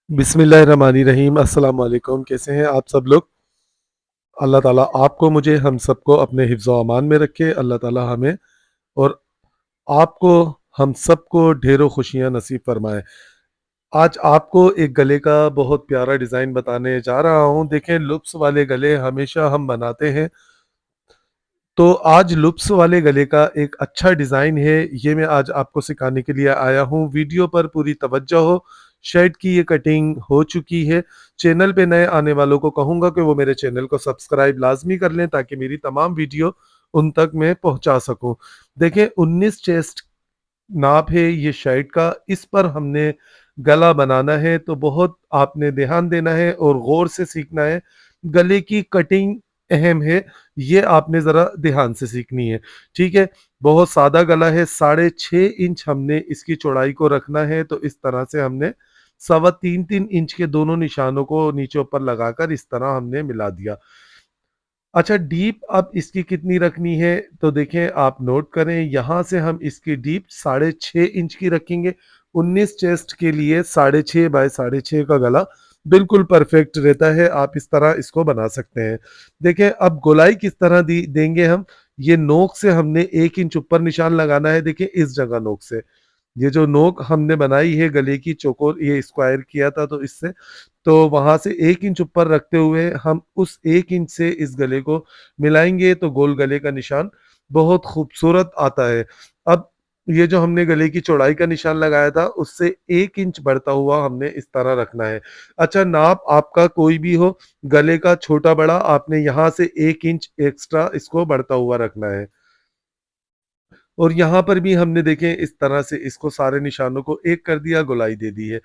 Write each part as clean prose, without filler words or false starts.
बिस्मिल्लाहिर्रहमानिर्रहीम। अस्सलाम वालेकुम। कैसे हैं आप सब लोग? अल्लाह ताला आपको, मुझे, हम सबको अपने हिफ्ज़ व अमान में रखे। अल्लाह ताला हमें और आपको, हम सबको ढेरों खुशियाँ नसीब फरमाए। आज आपको एक गले का बहुत प्यारा डिज़ाइन बताने जा रहा हूँ। देखें, लुप्स वाले गले हमेशा हम बनाते हैं, तो आज लुप्स वाले गले का एक अच्छा डिज़ाइन है, ये मैं आज आपको सिखाने के लिए आया हूँ। वीडियो पर पूरी तवज्जो हो। शर्ट की ये कटिंग हो चुकी है। चैनल पे नए आने वालों को कहूँगा कि वो मेरे चैनल को सब्सक्राइब लाज़मी कर लें, ताकि मेरी तमाम वीडियो उन तक मैं पहुँचा सकूँ। देखें, 19 चेस्ट नाप है ये शर्ट का, इस पर हमने गला बनाना है, तो बहुत आपने ध्यान देना है और गौर से सीखना है। गले की कटिंग अहम है, ये आपने ज़रा ध्यान से सीखनी है, ठीक है? बहुत सादा गला है, 6.5 इंच हमने इसकी चौड़ाई को रखना है, तो इस तरह से हमने सवा 3-3 इंच के दोनों निशानों को नीचे ऊपर लगाकर इस तरह हमने मिला दिया। अच्छा, डीप अब इसकी कितनी रखनी है, तो देखें, आप नोट करें, यहाँ से हम इसकी डीप 6.5 इंच की रखेंगे। 19 चेस्ट के लिए 6.5 बाय 6.5 का गला बिल्कुल परफेक्ट रहता है। आप इस तरह इसको बना सकते हैं। देखें, अब गोलाई किस तरह दी देंगे हम, ये नोक से हमने 1 इंच ऊपर निशान लगाना है। देखिए, इस जगह नोक से ये जो नोक हमने बनाई है गले की चौकोर, ये स्क्वायर किया था, तो इससे तो वहाँ से 1 इंच ऊपर रखते हुए हम उस 1 इंच से इस गले को मिलाएँगे, तो गोल गले का निशान बहुत खूबसूरत आता है। अब ये जो हमने गले की चौड़ाई का निशान लगाया था, उससे 1 इंच बढ़ता हुआ हमने इस तरह रखना है। अच्छा, नाप आपका कोई भी हो, गले का छोटा-बड़ा आपने यहाँ से 1 इंच एक्स्ट्रा इसको बढ़ता हुआ रखना है। और यहाँ पर भी हमने देखें इस तरह से इसको सारे निशानों को एक कर दिया, गोलाई दे दी है।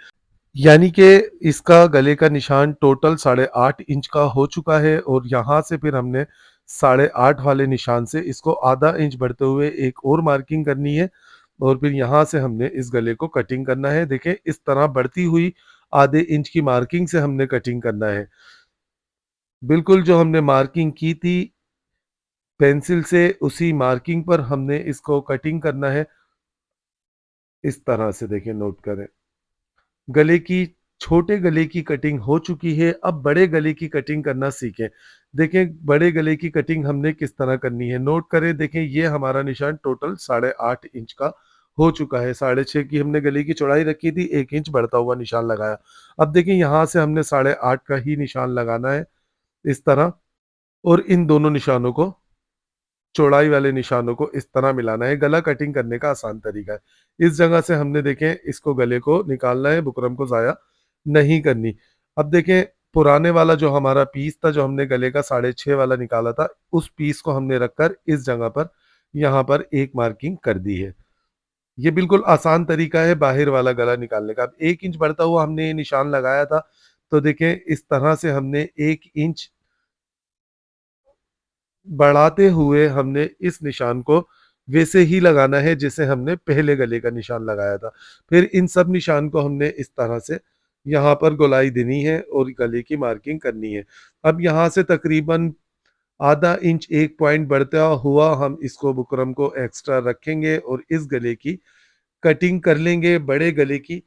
यानी कि इसका गले का निशान टोटल 8.5 इंच का हो चुका है, और यहाँ से फिर हमने 8.5 वाले निशान से इसको आधा इंच बढ़ते हुए एक और मार्किंग करनी है, और फिर यहाँ से हमने इस गले को कटिंग करना है। देखें, इस तरह बढ़ती हुई आधे इंच की मार्किंग से हमने कटिंग करना है। बिल्कुल जो हमने मार्किंग की थी पेंसिल से, उसी मार्किंग पर हमने इसको कटिंग करना है। इस तरह से देखें, नोट करें। गले की छोटे गले की कटिंग हो चुकी है, अब बड़े गले की कटिंग करना सीखें। देखें, बड़े गले की कटिंग हमने किस तरह करनी है, नोट करें। देखें, ये हमारा निशान टोटल 8.5 इंच का हो चुका है। 6.5 की हमने गले की चौड़ाई रखी थी, 1 इंच बढ़ता हुआ निशान लगाया। अब देखिए, यहाँ से हमने 8.5 का ही निशान लगाना है, इस तरह, और इन दोनों निशानों को, चौड़ाई वाले निशानों को इस तरह मिलाना है। गला कटिंग करने का आसान तरीका है। इस जगह से हमने देखें इसको गले को निकालना है, बुकरम को ज़ाया नहीं करनी। अब देखें, पुराने वाला जो हमारा पीस था, जो हमने गले का 6.5 वाला निकाला था, उस पीस को हमने रखकर इस जगह पर, यहाँ पर एक मार्किंग कर दी है। ये बिल्कुल आसान तरीका है बाहर वाला गला निकालने का। अब 1 इंच बढ़ता हुआ हमने ये निशान लगाया था, तो देखें इस तरह से हमने 1 इंच बढ़ाते हुए हमने इस निशान को वैसे ही लगाना है जैसे हमने पहले गले का निशान लगाया था। फिर इन सब निशान को हमने इस तरह से यहाँ पर गोलाई देनी है और गले की मार्किंग करनी है। अब यहाँ से तकरीबन आधा इंच 1 पॉइंट बढ़ता हुआ हम इसको बुकरम को एक्स्ट्रा रखेंगे और इस गले की कटिंग कर लेंगे, बड़े गले की।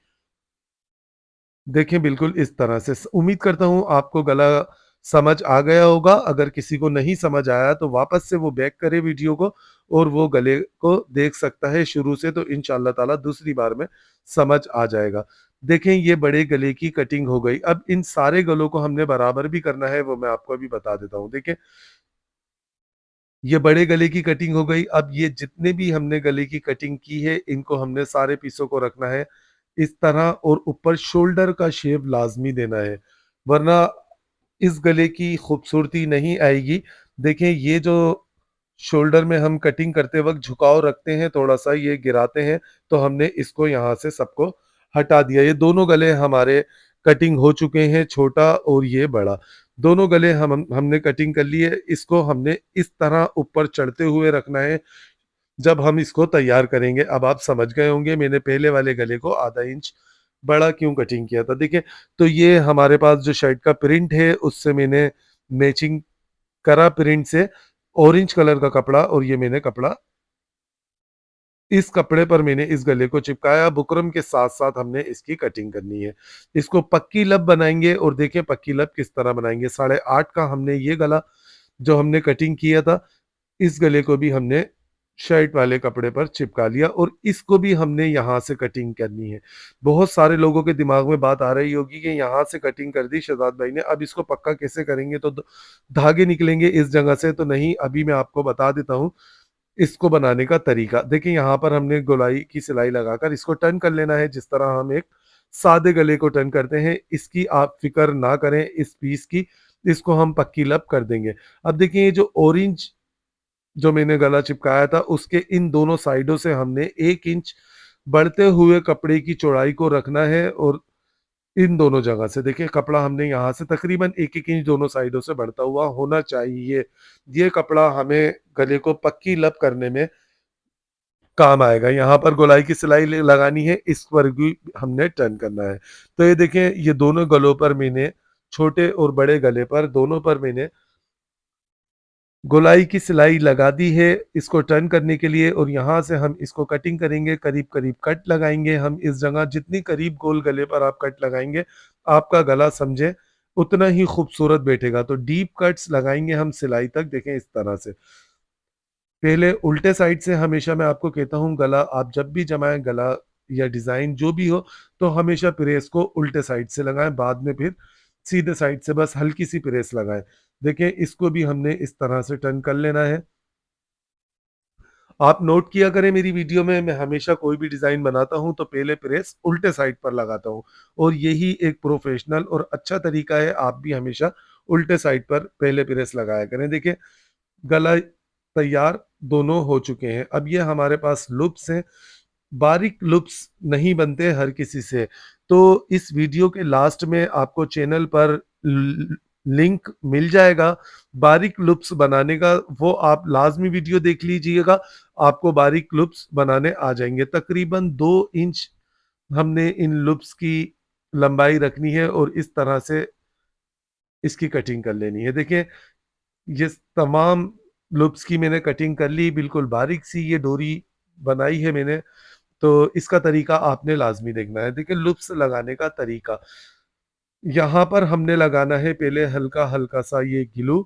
देखें, बिल्कुल इस तरह से। उम्मीद करता हूँ आपको गला समझ आ गया होगा। अगर किसी को नहीं समझ आया, तो वापस से वो बैक करे वीडियो को, और वो गले को देख सकता है शुरू से, तो इंशाअल्लाह ताला दूसरी बार में समझ आ जाएगा। देखें, ये बड़े गले की कटिंग हो गई। अब इन सारे गलों को हमने बराबर भी करना है, वो मैं आपको अभी बता देता हूँ। देखें, ये बड़े गले की कटिंग हो गई। अब ये जितने भी हमने गले की कटिंग की है, इनको हमने सारे पीसों को रखना है इस तरह, और ऊपर शोल्डर का शेप लाज़मी देना है, वरना इस गले की खूबसूरती नहीं आएगी। देखें, ये जो शोल्डर में हम कटिंग करते वक़्त झुकाव रखते हैं, थोड़ा-सा ये गिराते हैं, तो हमने इसको यहाँ से सबको हटा दिया। ये दोनों गले हमारे कटिंग हो चुके हैं, छोटा और ये बड़ा। दोनों गले हमने कटिंग कर ली है। इसको हमने इस तरह ऊपर चढ़ते हुए रखना है जब हम इसको तैयार करेंगे। अब आप समझ गए होंगे मैंने पहले वाले गले को आधा इंच बड़ा क्यों कटिंग किया था। देखिए, तो ये हमारे पास जो शर्ट का प्रिंट है, उससे मैंने मैचिंग करा प्रिंट से, ऑरेंज कलर का कपड़ा, और ये मैंने कपड़ा इस कपड़े पर मैंने इस गले को चिपकाया, बुकरम के साथ-साथ हमने इसकी कटिंग करनी है। इसको पक्की लब बनाएँगे और देखिए पक्की लब किस तरह बनाएँगे। 8.5 का हमने ये गला जो हमने कटिंग किया था, इस गले को भी हमने शर्ट वाले कपड़े पर चिपका लिया और इसको भी हमने यहाँ से कटिंग करनी है। बहुत सारे लोगों के दिमाग में बात आ रही होगी कि यहाँ से कटिंग कर दी शहज़ाद भाई ने, अब इसको पक्का कैसे करेंगे? तो धागे निकलेंगे इस जगह से, तो नहीं, अभी मैं आपको बता देता हूँ इसको बनाने का तरीका। देखिए यहाँ पर हमने गोलाई की सिलाई लगाकर इसको टर्न कर लेना है, जिस तरह हम एक सादे गले को टर्न करते हैं। इसकी आप फ़िक्र ना करें इस पीस की, इसको हम पक्की लब कर देंगे। अब देखिए ये जो ऑरेंज जो मैंने गला चिपकाया था उसके इन दोनों साइडों से हमने 1 इंच बढ़ते हुए कपड़े की चौड़ाई को रखना है और इन दोनों जगह से देखिए कपड़ा हमने यहाँ से तकरीबन 1-1 इंच दोनों साइडों से बढ़ता हुआ होना चाहिए। ये कपड़ा हमें गले को पक्की लब करने में काम आएगा। यहाँ पर गोलाई की सिलाई लगानी है, इस पर भी हमने टर्न करना है। तो ये देखें ये दोनों गलों पर मैंने छोटे और बड़े गले पर दोनों पर मैंने गोलाई की सिलाई लगा दी है इसको टर्न करने के लिए और यहाँ से हम इसको कटिंग करेंगे, करीब-करीब कट लगाएँगे हम इस जगह, जितनी करीब गोल गले पर आप कट लगाएँगे, आपका गला समझे उतना ही खूबसूरत बैठेगा। तो डीप कट्स लगाएँगे हम सिलाई तक, देखें इस तरह से। पहले उल्टे साइड से हमेशा मैं आपको कहता हूँ गला आप जब भी जमाएँ गला या डिज़ाइन जो भी हो, तो हमेशा प्रेस को उल्टे साइड से लगाएँ, बाद में फिर सीधे साइड से बस हल्की-सी प्रेस लगाएँ। देखिए इसको भी हमने इस तरह से टर्न कर लेना है। आप नोट किया करें मेरी वीडियो में मैं हमेशा कोई भी डिज़ाइन बनाता हूँ तो पहले प्रेस उल्टे साइड पर लगाता हूँ और यही एक प्रोफ़ेशनल और अच्छा तरीका है, आप भी हमेशा उल्टे साइड पर पहले प्रेस लगाया करें। देखिए गला तैयार दोनों हो चुके हैं। अब ये हमारे पास लूप्स हैं। बारीक लूप्स नहीं बनते हर किसी से। तो इस वीडियो के लास्ट में आपको चैनल पर लिंक मिल जाएगा बारीक लूप्स बनाने का, वो आप लाज़मी वीडियो देख लीजिएगा, आपको बारीक लूप्स बनाने आ जाएँगे। तकरीबन 2 इंच हमने इन लूप्स की लंबाई रखनी है और इस तरह से इसकी कटिंग कर लेनी है। देखिए ये तमाम लूप्स की मैंने कटिंग कर ली, बिल्कुल बारीक-सी ये डोरी बनाई है मैंने, तो इसका तरीका आपने लाज़मी देखना है। देखिए लूप्स लगाने का तरीका, यहाँ पर हमने लगाना है पहले हल्का-हल्का सा ये ग्लू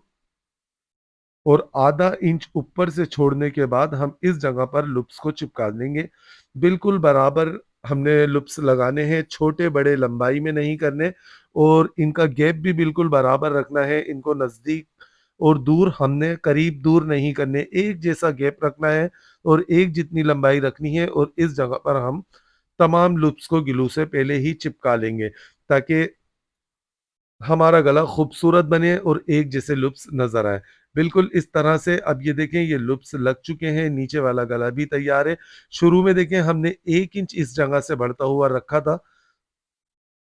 और आधा इंच ऊपर से छोड़ने के बाद हम इस जगह पर लूप्स को चिपका देंगे। बिल्कुल बराबर हमने लूप्स लगाने हैं, छोटे-बड़े लंबाई में नहीं करने और इनका गैप भी बिल्कुल बराबर रखना है। इनको नज़दीक और दूर हमने करीब दूर नहीं करने, एक जैसा गैप रखना है और एक जितनी लंबाई रखनी है और इस जगह पर हम तमाम लूप्स को ग्लू से पहले ही चिपका लेंगे ताकि हमारा गला खूबसूरत बने और एक जैसे लुप्स नज़र आए। बिल्कुल इस तरह से अब ये देखें ये लुप्स लग चुके हैं, नीचे वाला गला भी तैयार है। शुरू में देखें हमने 1 इंच इस जगह से बढ़ता हुआ रखा था,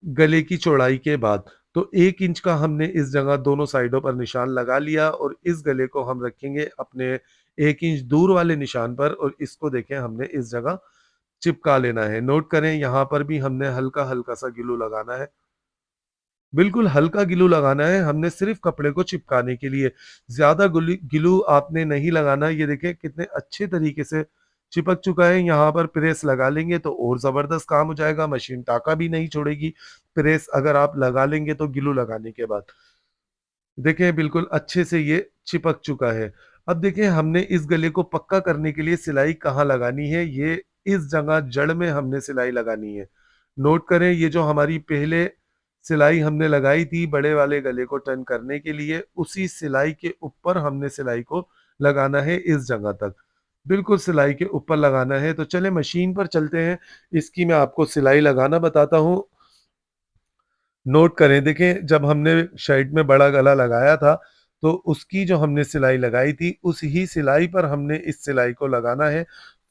गले की चौड़ाई के बाद। तो 1 इंच का हमने इस जगह दोनों साइडों पर निशान लगा लिया और इस गले को हम रखेंगे अपने 1 इंच दूर वाले निशान पर और इसको देखें हमने इस जगह चिपका लेना है। नोट करें यहाँ पर भी हमने हल्का-हल्का सा ग्लू लगाना है। बिल्कुल हल्का ग्लू लगाना है, हमने सिर्फ़ कपड़े को चिपकाने के लिए। ज़्यादा ग्लू आपने नहीं लगाना। ये देखिए कितने अच्छे तरीके से चिपक चुका है, यहाँ पर प्रेस लगा लेंगे तो और ज़बरदस्त काम हो जाएगा, मशीन टाँका भी नहीं छोड़ेगी, प्रेस अगर आप लगा लेंगे तो ग्लू लगाने के बाद। देखिए बिल्कुल अच्छे से ये चिपक चुका है। अब देखिए हमने इस गले को पक्का करने के लिए सिलाई कहाँ लगानी है, ये इस जगह जड़ में हमने सिलाई लगानी है। नोट करें ये जो हमारी पहले सिलाई हमने लगाई थी बड़े वाले गले को टर्न करने के लिए, उसी सिलाई के ऊपर हमने सिलाई को लगाना है इस जगह तक। बिल्कुल सिलाई के ऊपर लगाना है, तो चलें मशीन पर चलते हैं, इसकी मैं आपको सिलाई लगाना बताता हूँ। नोट करें देखें जब हमने शर्ट में बड़ा गला लगाया था, तो उसकी जो हमने सिलाई लगाई थी, उस ही सिलाई पर हमने इस सिलाई को लगाना है।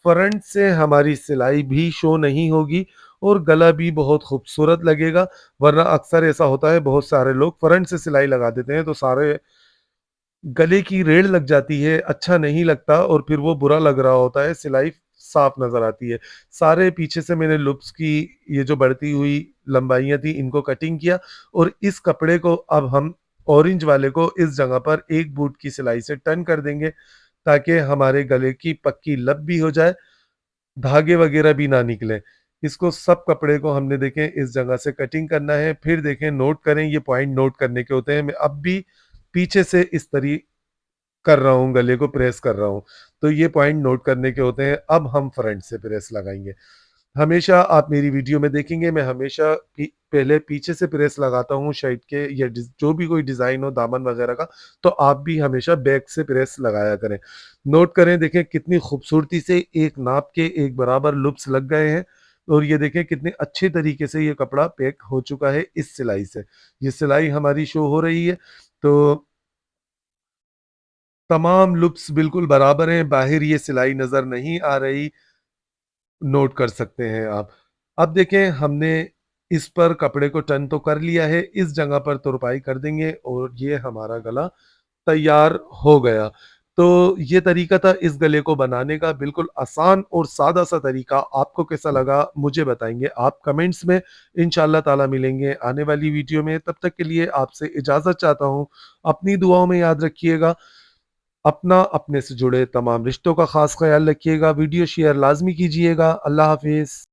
फ्रंट से हमारी सिलाई भी शो नहीं होगी और गला भी बहुत खूबसूरत लगेगा, वरना अक्सर ऐसा होता है बहुत सारे लोग फ्रंट से सिलाई लगा देते हैं, तो सारे गले की रेड़ लग जाती है, अच्छा नहीं लगता और फिर वो बुरा लग रहा होता है, सिलाई साफ नज़र आती है। सारे पीछे से मैंने लूप्स की ये जो बढ़ती हुई लंबाइयाँ थी, इनको कटिंग किया और इस कपड़े को अब हम ऑरेंज वाले को इस जगह पर 1 बूट की सिलाई से टर्न कर देंगे, ताकि हमारे गले की पक्की लब भी हो जाए धागे वगैरह भी ना निकले। इसको सब कपड़े को हमने देखें इस जगह से कटिंग करना है, फिर देखें नोट करें, ये पॉइंट नोट करने के होते हैं। मैं अब भी पीछे से इस तरी कर रहा हूँ, गले को प्रेस कर रहा हूँ, तो ये पॉइंट नोट करने के होते हैं। अब हम फ्रंट से प्रेस लगाएँगे। हमेशा आप मेरी वीडियो में देखेंगे मैं हमेशा पहले पीछे से प्रेस लगाता हूँ शर्ट के या जो भी कोई डिज़ाइन हो दामन वगैरह का, तो आप भी हमेशा बैक से प्रेस लगाया करें। नोट करें, देखें कितनी खूबसूरती से एक नाप के एक बराबर लूप्स लग गए हैं और ये देखें कितने अच्छे तरीके से ये कपड़ा पैक हो चुका है इस सिलाई से। ये सिलाई हमारी शो हो रही है, तो तमाम लूप्स बिल्कुल बराबर हैं, बाहर ये सिलाई नज़र नहीं आ रही, नोट कर सकते हैं आप। अब देखें हमने इस पर कपड़े को टर्न तो कर लिया है, इस जगह पर तुरपाई कर देंगे और ये हमारा गला तैयार हो गया। तो ये तरीका था इस गले को बनाने का, बिल्कुल आसान और सादा-सा तरीका। आपको कैसा लगा मुझे बताएँगे आप कमेंट्स में। इंशाअल्लाह ताला मिलेंगे आने वाली वीडियो में, तब तक के लिए आपसे इजाज़त चाहता हूँ। अपनी दुआओं में याद रखिएगा। अपना, अपने से जुड़े तमाम रिश्तों का ख़ास ख़्याल रखिएगा। वीडियो शेयर लाज़मी कीजिएगा। अल्लाह हाफ़िज़।